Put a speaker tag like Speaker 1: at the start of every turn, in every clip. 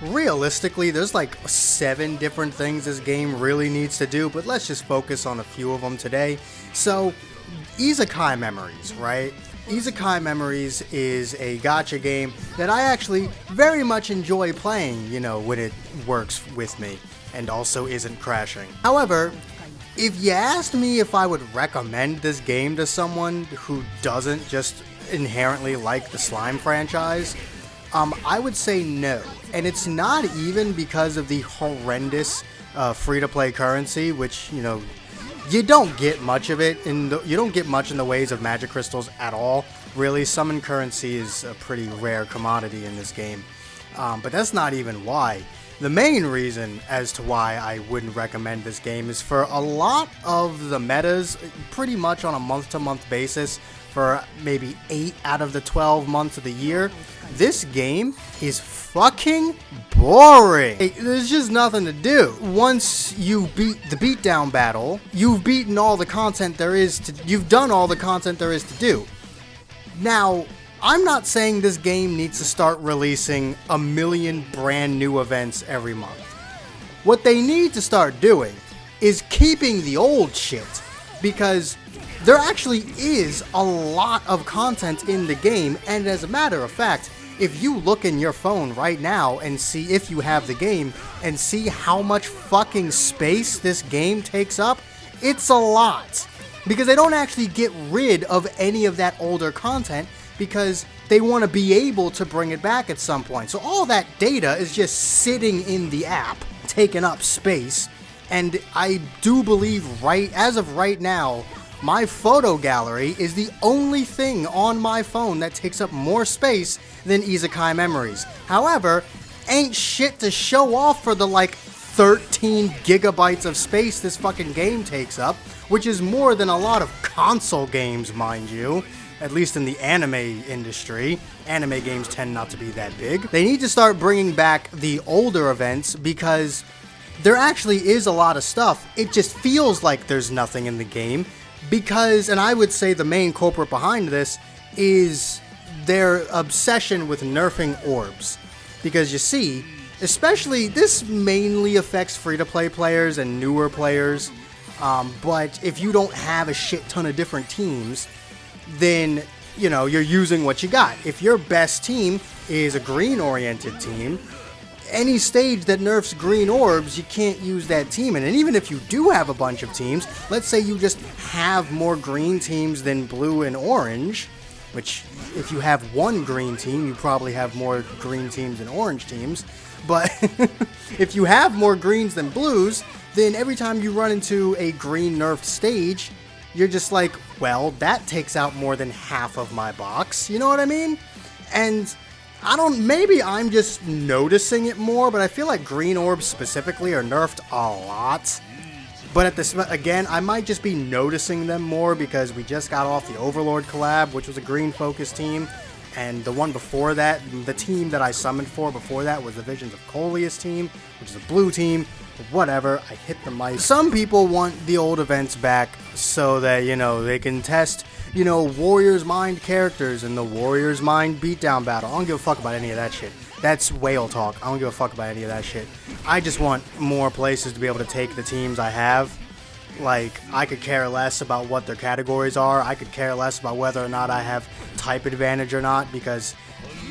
Speaker 1: realistically, there's like 7 different things this game really needs to do, but let's just focus on a few of them today. So, Isekai Memories, right? Isekai Memories is a gacha game that I actually very much enjoy playing, when it works with me and also isn't crashing. However, if you asked me if I would recommend this game to someone who doesn't just inherently like the Slime franchise, I would say no. And it's not even because of the horrendous free-to-play currency, which, you don't get much of it. You don't get much in the ways of magic crystals at all. Really, summon currency is a pretty rare commodity in this game. But that's not even why. The main reason as to why I wouldn't recommend this game is for a lot of the metas, pretty much on a month-to-month basis, for maybe 8 out of the 12 months of the year, this game is fucking boring. There's just nothing to do. Once you beat the beatdown battle, you've beaten all the content there is to, you've done all the content there is to do. Now, I'm not saying this game needs to start releasing a million brand new events every month. What they need to start doing is keeping the old shit, because there actually is a lot of content in the game, and as a matter of fact, if you look in your phone right now and see, if you have the game, and see how much fucking space this game takes up, it's a lot. Because they don't actually get rid of any of that older content, because they want to be able to bring it back at some point. So all that data is just sitting in the app, taking up space, and I do believe as of right now, my photo gallery is the only thing on my phone that takes up more space than Isekai Memories. However, ain't shit to show off for the 13 gigabytes of space this fucking game takes up, which is more than a lot of console games, mind you. At least in the anime industry. Anime games tend not to be that big. They need to start bringing back the older events, because there actually is a lot of stuff. It just feels like there's nothing in the game. Because, and I would say the main culprit behind this is their obsession with nerfing orbs. Because you see, especially, this mainly affects free-to-play players and newer players. But if you don't have a shit ton of different teams, then, you're using what you got. If your best team is a green-oriented team, any stage that nerfs green orbs, you can't use that team in. And even if you do have a bunch of teams, let's say you just have more green teams than blue and orange, which, if you have one green team, you probably have more green teams than orange teams. But if you have more greens than blues, then every time you run into a green nerfed stage, you're just like, well, that takes out more than half of my box. You know what I mean? And maybe I'm just noticing it more, but I feel like green orbs specifically are nerfed a lot. But at this, again, I might just be noticing them more because we just got off the Overlord collab, which was a green focused team. And the one before that, the team that I summoned for before that was the Visions of Coleus team, which is a blue team. Whatever, I hit the mic. Some people want the old events back so that, they can test, Warrior's Mind characters in the Warrior's Mind beatdown battle. I don't give a fuck about any of that shit. That's whale talk. I don't give a fuck about any of that shit. I just want more places to be able to take the teams I have. I could care less about what their categories are. I could care less about whether or not I have type advantage or not, because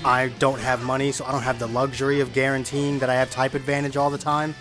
Speaker 1: I don't have money, so I don't have the luxury of guaranteeing that I have type advantage all the time.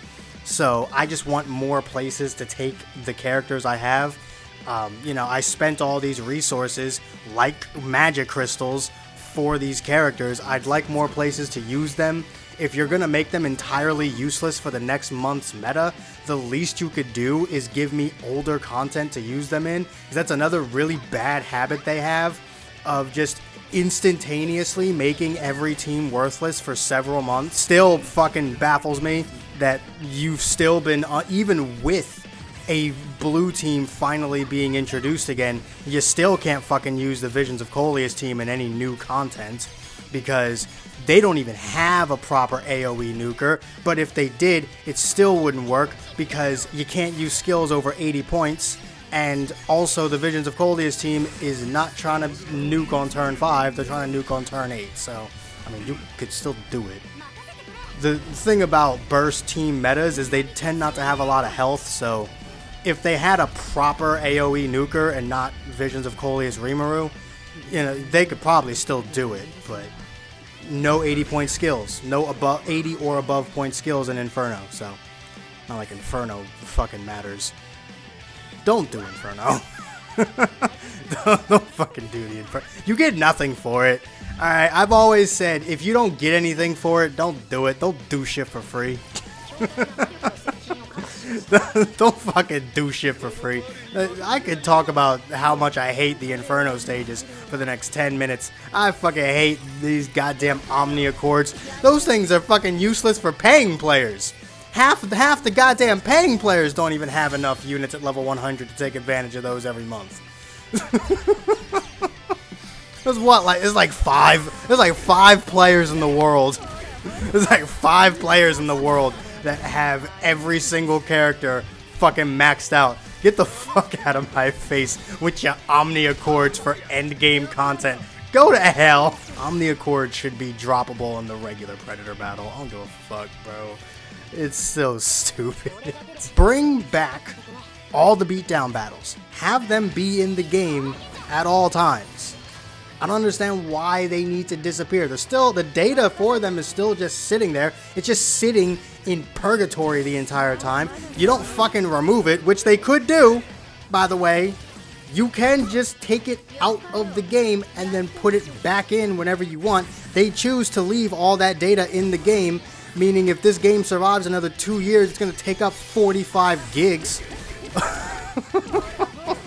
Speaker 1: So I just want more places to take the characters I have. I spent all these resources, like magic crystals, for these characters. I'd like more places to use them. If you're going to make them entirely useless for the next month's meta, the least you could do is give me older content to use them in. Because that's another really bad habit they have, of just instantaneously making every team worthless for several months. Still fucking baffles me that you've still been, even with a blue team finally being introduced again, you still can't fucking use the Visions of Coleus team in any new content, because they don't even have a proper AoE nuker. But if they did, it still wouldn't work, because you can't use skills over 80 points. And also, the Visions of Coleus team is not trying to nuke on turn 5, they're trying to nuke on turn 8. So, you could still do it. The thing about burst team metas is they tend not to have a lot of health, so if they had a proper AoE nuker and not Visions of Coleus Rimuru, you know, they could probably still do it, but no 80-point skills. No above 80 or above point skills in Inferno, so not like Inferno fucking matters. Don't do Inferno. don't fucking do the Inferno. You get nothing for it. Alright, I've always said, if you don't get anything for it, don't do it. Don't do shit for free. Don't fucking do shit for free. I could talk about how much I hate the Inferno stages for the next 10 minutes. I fucking hate these goddamn Omni Accords. Those things are fucking useless for paying players. Half the goddamn paying players don't even have enough units at level 100 to take advantage of those every month. There's what, like, there's like five players in the world. There's like 5 players in the world that have every single character fucking maxed out. Get the fuck out of my face with your Omni Accords for endgame content. Go to hell. Omni Accord should be droppable in the regular Predator battle. I don't give a fuck, bro. It's so stupid. Bring back all the beatdown battles. Have them be in the game at all times. I don't understand why they need to disappear. They're still, the data for them is still just sitting there. It's just sitting in purgatory the entire time. You don't fucking remove it, which they could do, by the way. You can just take it out of the game and then put it back in whenever you want. They choose to leave all that data in the game, meaning if this game survives another 2 years, it's going to take up 45 gigs.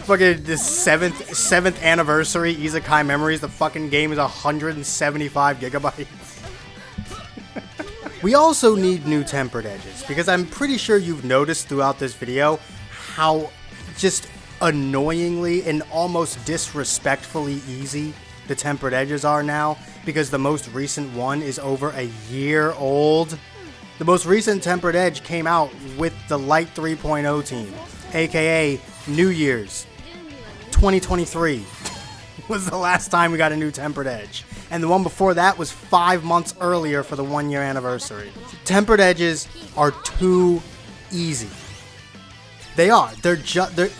Speaker 1: Fucking the seventh anniversary Isekai Memories, the fucking game is 175 gigabytes. We also need new tempered edges, because I'm pretty sure you've noticed throughout this video how just annoyingly and almost disrespectfully easy the tempered edges are now, because the most recent one is over a year old. The most recent tempered edge came out with the Light 3.0 team, aka New Year's 2023 was the last time we got a new tempered edge, and the one before that was 5 months earlier for the 1 year anniversary. Tempered edges are too easy. They are. They're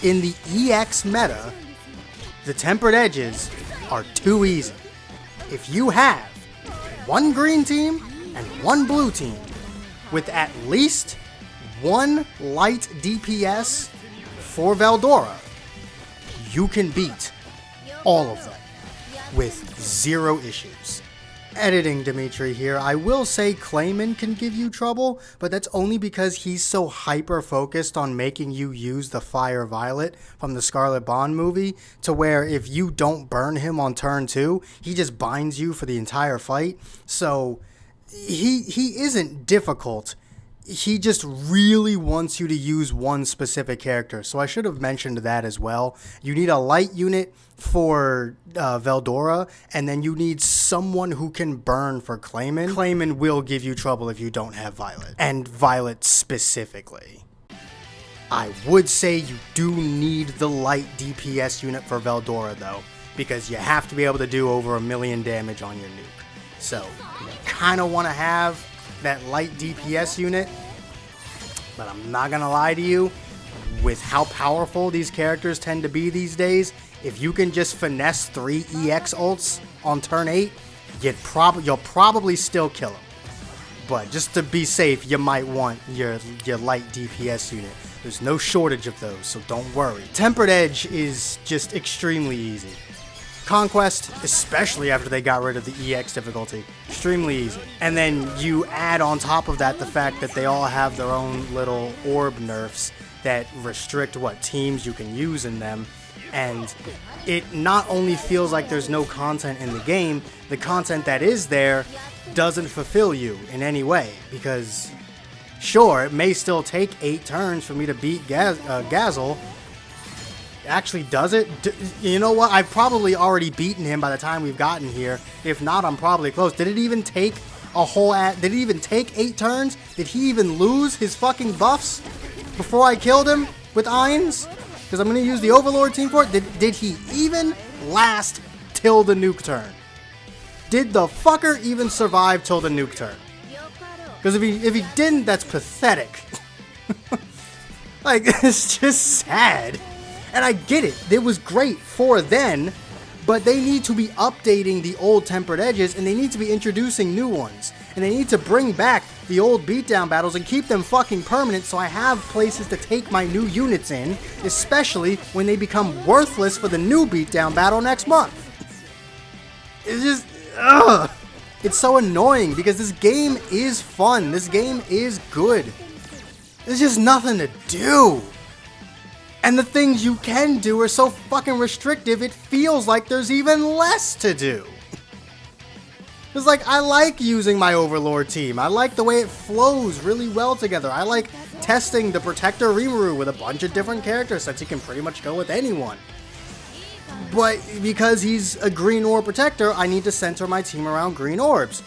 Speaker 1: in the EX meta. The tempered edges are too easy. If you have one green team and one blue team with at least one light DPS for Veldora, you can beat all of them with 0 issues. Editing Dimitri here, I will say Clayman can give you trouble, but that's only because he's so hyper-focused on making you use the Fire Violet from the Scarlet Bond movie, to where if you don't burn him on turn 2, he just binds you for the entire fight. So he isn't difficult. He just really wants you to use one specific character, so I should have mentioned that as well. You need a light unit for Veldora, and then you need someone who can burn for Clayman. Clayman will give you trouble if you don't have Violet, and Violet specifically. I would say you do need the light DPS unit for Veldora though, because you have to be able to do over 1 million damage on your nuke. So you kind of want to have that light DPS unit, but I'm not gonna lie to you, with how powerful these characters tend to be these days, if you can just finesse 3 EX ults on turn 8, you'll probably still kill them. But just to be safe, you might want your light DPS unit. There's no shortage of those, so don't worry. Tempered Edge is just extremely easy. Conquest, especially after they got rid of the EX difficulty, extremely easy. And then you add on top of that the fact that they all have their own little orb nerfs that restrict what teams you can use in them, and it not only feels like there's no content in the game, the content that is there doesn't fulfill you in any way, because sure, it may still take 8 turns for me to beat Gazel. Actually, does it? You know what? I've probably already beaten him by the time we've gotten here. If not, I'm probably close. Did it even take did it even take 8 turns? Did he even lose his fucking buffs before I killed him with Irons? Because I'm going to use the Overlord team for it. Did he even last till the nuke turn? Did the fucker even survive till the nuke turn? Because if he didn't, that's pathetic. Like, it's just sad. And I get it. It was great for then, but they need to be updating the old tempered edges, and they need to be introducing new ones. And they need to bring back the old beatdown battles and keep them fucking permanent so I have places to take my new units in, especially when they become worthless for the new beatdown battle next month. It's just, ugh. It's so annoying because this game is fun. This game is good. There's just nothing to do. And the things you can do are so fucking restrictive, it feels like there's even less to do. It's like, I like using my Overlord team. I like the way it flows really well together. I like testing the Protector Rimuru with a bunch of different characters since he can pretty much go with anyone. But because he's a green orb protector, I need to center my team around green orbs.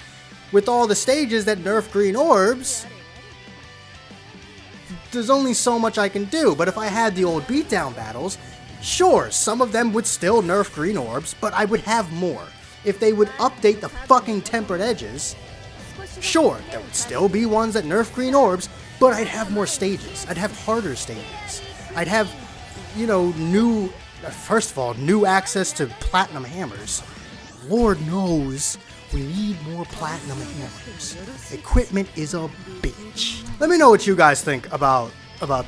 Speaker 1: With all the stages that nerf green orbs, there's only so much I can do. But if I had the old beatdown battles, sure, some of them would still nerf green orbs, but I would have more. If they would update the fucking tempered edges, sure, there would still be ones that nerf green orbs, but I'd have more stages. I'd have harder stages. I'd have, you know, first of all, new access to platinum hammers. Lord knows we need more platinum hammers. Equipment is a bitch. Let me know what you guys think about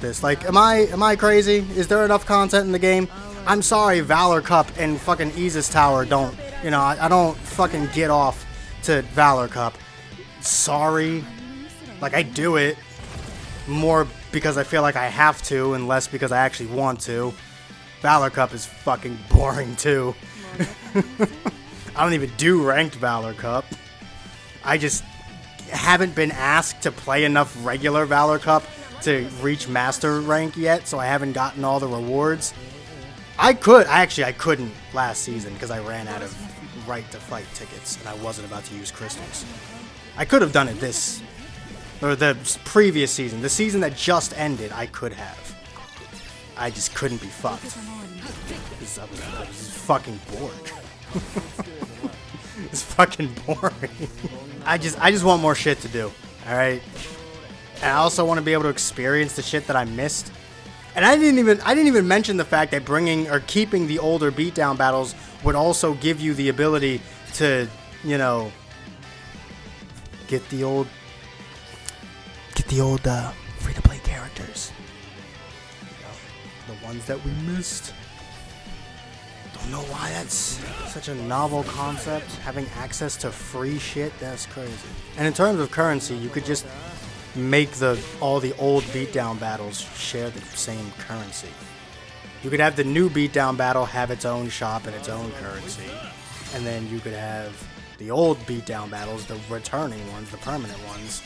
Speaker 1: this. Like, am I crazy? Is there enough content in the game? I'm sorry, Valor Cup and fucking Isis Tower don't, you know, I don't fucking get off to Valor Cup. Sorry. Like, I do it more because I feel like I have to and less because I actually want to. Valor Cup is fucking boring too. I don't even do ranked Valor Cup. I just haven't been asked to play enough regular Valor Cup to reach master rank yet, so I haven't gotten all the rewards. I couldn't last season because I ran out of right to fight tickets and I wasn't about to use crystals. I could have done it the previous season, the season that just ended, I could have. I just couldn't be fucked. I was fucking bored. It's fucking boring. I just want more shit to do, alright? And I also want to be able to experience the shit that I missed. And I didn't even mention the fact that bringing or keeping the older beatdown battles would also give you the ability to, you know, get the old free-to-play characters. You know, the ones that we missed. Don't know why that's such a novel concept. Having access to free shit, that's crazy. And in terms of currency, you could just make all the old beatdown battles share the same currency. You could have the new beatdown battle have its own shop and its own currency, and then you could have the old beatdown battles, the returning ones, the permanent ones,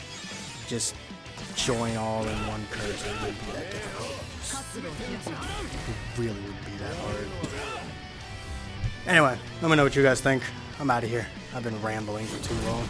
Speaker 1: just join all in one currency. It wouldn't be that difficult. It really wouldn't be that hard. Anyway, let me know what you guys think. I'm out of here. I've been rambling for too long.